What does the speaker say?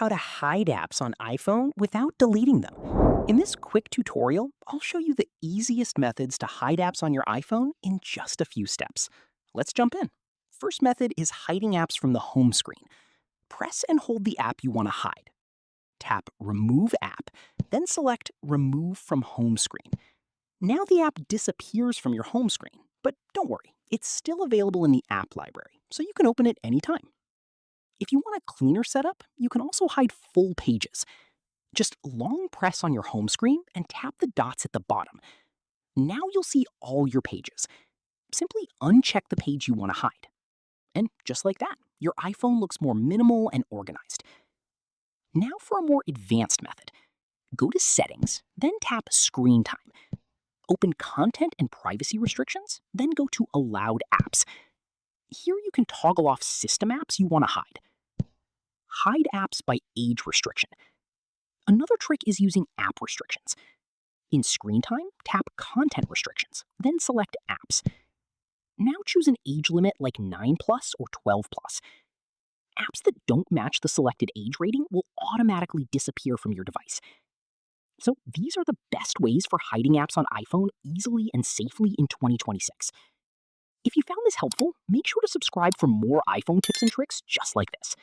how to hide apps on iPhone without deleting them. In this quick tutorial, I'll show you the easiest methods to hide apps on your iPhone in just a few steps. Let's jump in. First method is hiding apps from the home screen. Press and hold the app you want to hide. Tap Remove App, then select Remove from Home Screen. Now the app disappears from your home screen, but don't worry, it's still available in the app library, so you can open it anytime. If you want a cleaner setup, you can also hide full pages. Just long press on your home screen and tap the dots at the bottom. Now you'll see all your pages. Simply uncheck the page you want to hide. And just like that, your iPhone looks more minimal and organized. Now for a more advanced method. Go to Settings, then tap Screen Time. Open Content and Privacy Restrictions, then go to Allowed Apps. Here you can toggle off system apps you want to hide. Hide apps by age restriction. Another trick is using app restrictions. In Screen Time, tap Content Restrictions, then select Apps. Now choose an age limit like 9 plus or 12 plus. Apps that don't match the selected age rating will automatically disappear from your device. So these are the best ways for hiding apps on iPhone easily and safely in 2026. If you found this helpful, make sure to subscribe for more iPhone tips and tricks just like this.